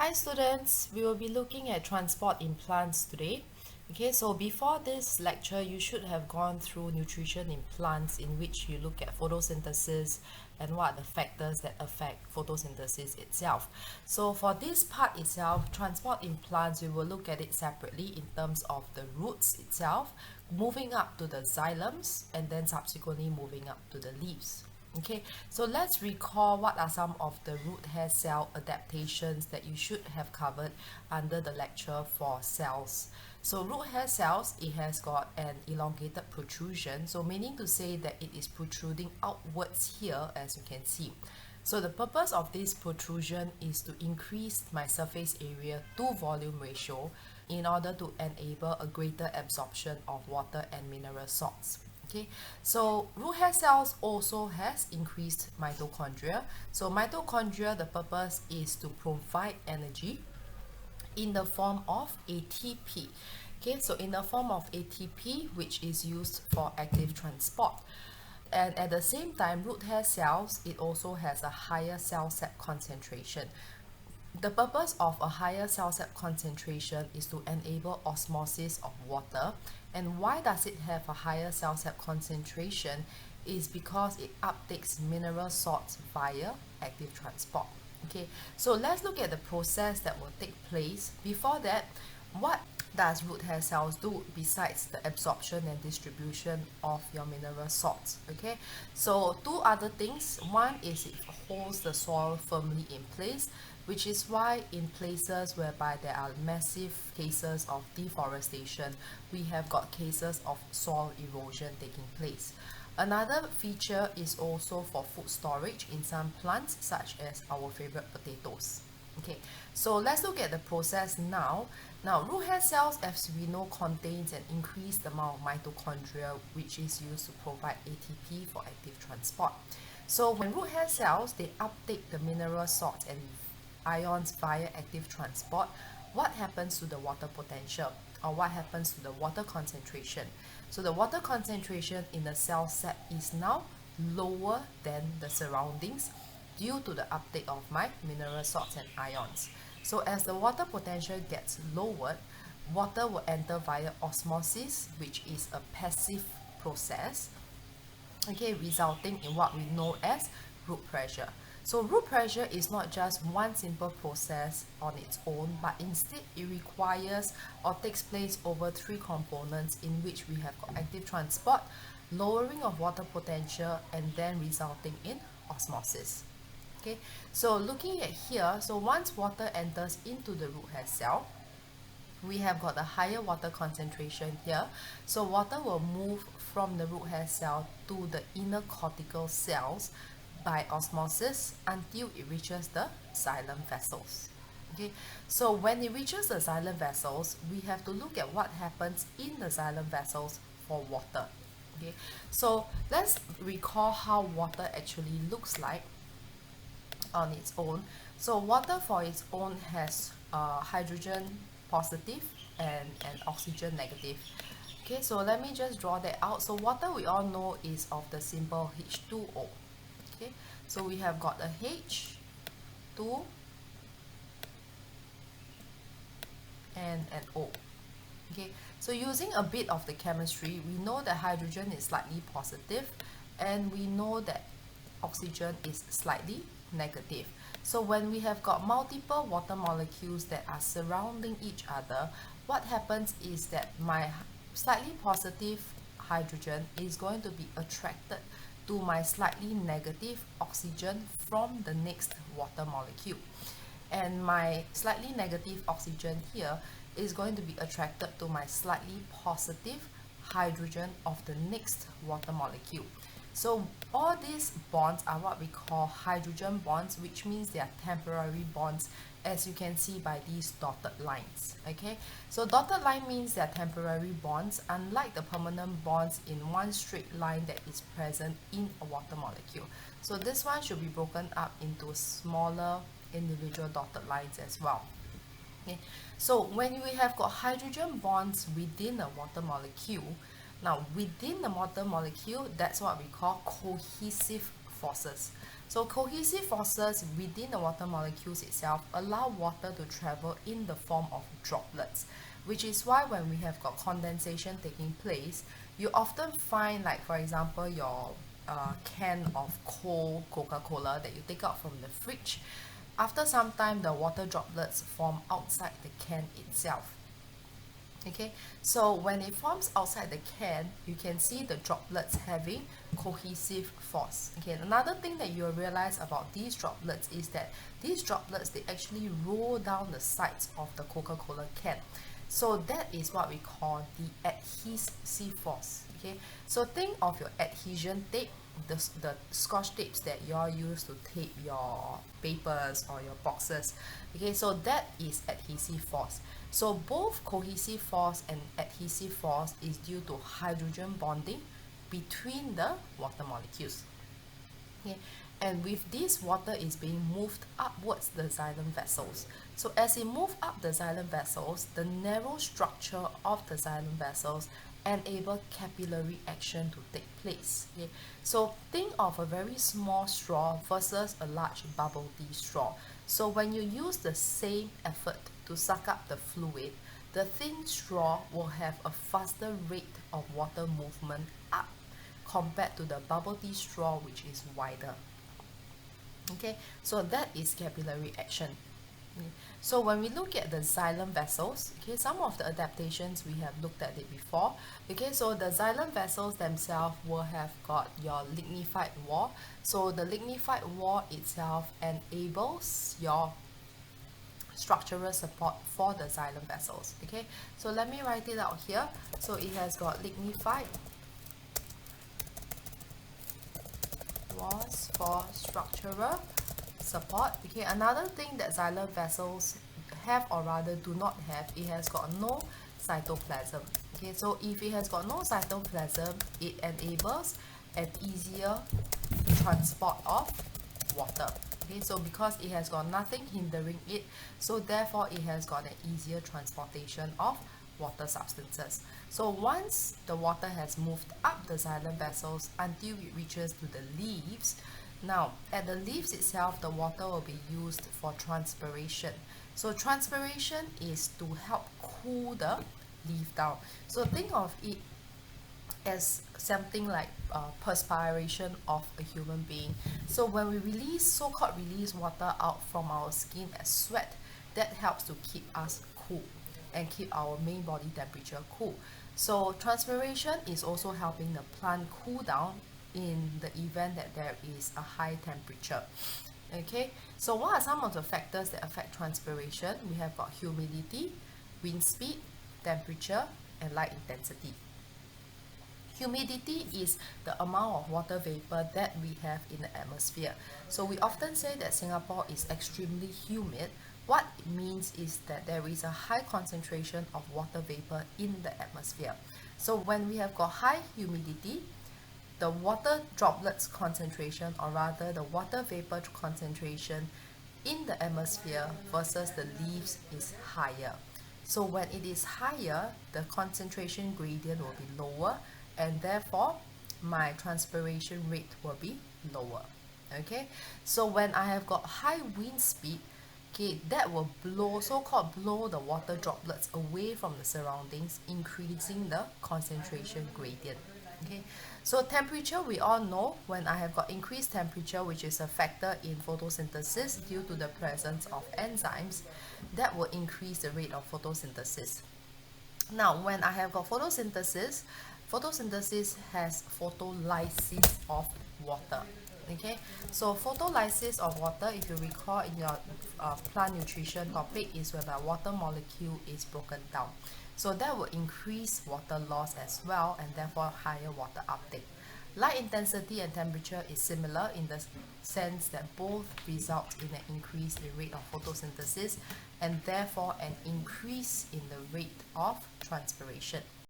Hi students, we will be looking at transport in plants today. Okay, so before this lecture, you should have gone through nutrition in plants, in which you look at photosynthesis and what are the factors that affect photosynthesis itself. So for this part itself, transport in plants, we will look at it separately in terms of the roots itself, moving up to the xylems, and then subsequently moving up to the leaves. Okay, so let's recall what are some of the root hair cell adaptations that you should have covered under the lecture for cells. So root hair cells, it has got an elongated protrusion, so meaning to say that it is protruding outwards here, as you can see. So the purpose of this protrusion is to increase my surface area to volume ratio in order to enable a greater absorption of water and mineral salts. Okay, so root hair cells also has increased mitochondria. So mitochondria, the purpose is to provide energy in the form of ATP. Okay, so in the form of ATP, which is used for active transport. And at the same time, root hair cells, it also has a higher cell set concentration. The purpose of a higher cell set concentration is to enable osmosis of water. And why does it have a higher cell set concentration? Is because it uptakes mineral salts via active transport. Okay, so let's look at the process that will take place. Before that, what does root hair cells do besides the absorption and distribution of your mineral salts? Okay, so two other things. One is it holds the soil firmly in place, which is why in places whereby there are massive cases of deforestation, we have got cases of soil erosion taking place. Another feature is also for food storage in some plants, such as our favorite potatoes. Okay, so let's look at the process now. Now, root hair cells, as we know, contains an increased amount of mitochondria, which is used to provide ATP for active transport. So when root hair cells, they uptake the mineral salts and ions via active transport, what happens to the water potential, or what happens to the water concentration? So the water concentration in the cell set is now lower than the surroundings due to the uptake of my mineral salts and ions. So as the water potential gets lowered, water will enter via osmosis, which is a passive process, okay, resulting in what we know as root pressure. So root pressure is not just one simple process on its own, but instead it requires or takes place over three components, in which we have got active transport, lowering of water potential, and then resulting in osmosis. Okay, so looking at here, so once water enters into the root hair cell, we have got a higher water concentration here. So water will move from the root hair cell to the inner cortical cells by osmosis until it reaches the xylem vessels. Okay, so when it reaches the xylem vessels, we have to look at what happens in the xylem vessels for water. Okay, so let's recall how water actually looks like on its own. So water for its own has hydrogen positive and oxygen negative. Okay, so let me just draw that out. So water, we all know, is of the symbol H2O. Okay, so we have got a H, 2, and an O. Okay, so using a bit of the chemistry, we know that hydrogen is slightly positive, and we know that oxygen is slightly negative. So when we have got multiple water molecules that are surrounding each other, what happens is that my slightly positive hydrogen is going to be attracted to my slightly negative oxygen from the next water molecule. And my slightly negative oxygen here is going to be attracted to my slightly positive hydrogen of the next water molecule. So all these bonds are what we call hydrogen bonds, which means they are temporary bonds, as you can see by these dotted lines. Okay, so dotted line means they are temporary bonds, unlike the permanent bonds in one straight line that is present in a water molecule. So this one should be broken up into smaller individual dotted lines as well. Okay, so when we have got hydrogen bonds within a water molecule, now within the water molecule, that's what we call cohesive forces. So cohesive forces within the water molecules itself allow water to travel in the form of droplets, which is why when we have got condensation taking place, you often find, like for example, your can of cold Coca-Cola that you take out from the fridge. After some time, the water droplets form outside the can itself. Okay, so when it forms outside the can, you can see the droplets having cohesive force. Okay, another thing that you'll realize about these droplets is that these droplets, they actually roll down the sides of the Coca-Cola can. So that is what we call the adhesive force. Okay, so think of your adhesion tape, the scotch tapes that you all use to tape your papers or your boxes. Okay, so that is adhesive force. So both cohesive force and adhesive force is due to hydrogen bonding between the water molecules. Okay, and with this, water is being moved upwards the xylem vessels. So as it moves up the xylem vessels, the narrow structure of the xylem vessels enable capillary action to take place. Okay, so think of a very small straw versus a large bubble tea straw. So when you use the same effort to suck up the fluid, the thin straw will have a faster rate of water movement up compared to the bubble tea straw, which is wider. Okay, so that is capillary action. Okay. So when we look at the xylem vessels, okay, some of the adaptations we have looked at it before. Okay, so the xylem vessels themselves will have got your lignified wall. So the lignified wall itself enables your structural support for the xylem vessels. Okay, so let me write it out here. So it has got lignified walls for structural support. Okay, another thing that xylem vessels have, or rather do not have, it has got no cytoplasm. Okay, so if it has got no cytoplasm, it enables an easier transport of water. Okay, so because it has got nothing hindering it, so therefore it has got an easier transportation of water substances. So once the water has moved up the xylem vessels until it reaches to the leaves, now at the leaves itself, the water will be used for transpiration. So transpiration is to help cool the leaf down. So think of it as something like perspiration of a human being. So when we release, so-called release water out from our skin as sweat, that helps to keep us cool and keep our main body temperature cool. So transpiration is also helping the plant cool down in the event that there is a high temperature. Okay, so what are some of the factors that affect transpiration? We have got humidity, wind speed, temperature, and light intensity. Humidity is the amount of water vapor that we have in the atmosphere. So we often say that Singapore is extremely humid. What it means is that there is a high concentration of water vapor in the atmosphere. So when we have got high humidity, the water droplets concentration, or rather the water vapor concentration in the atmosphere versus the leaves is higher. So when it is higher, the concentration gradient will be lower, and therefore my transpiration rate will be lower. Okay, so when I have got high wind speed, okay, that will blow, so-called blow the water droplets away from the surroundings, increasing the concentration gradient. Okay, so temperature, we all know, when I have got increased temperature, which is a factor in photosynthesis due to the presence of enzymes, that will increase the rate of photosynthesis. Now when I have got photosynthesis, photosynthesis has photolysis of water. Okay, so photolysis of water, if you recall in your plant nutrition topic, is whereby water molecule is broken down. So that will increase water loss as well, and therefore higher water uptake. Light intensity and temperature is similar in the sense that both result in an increase in rate of photosynthesis and therefore an increase in the rate of transpiration.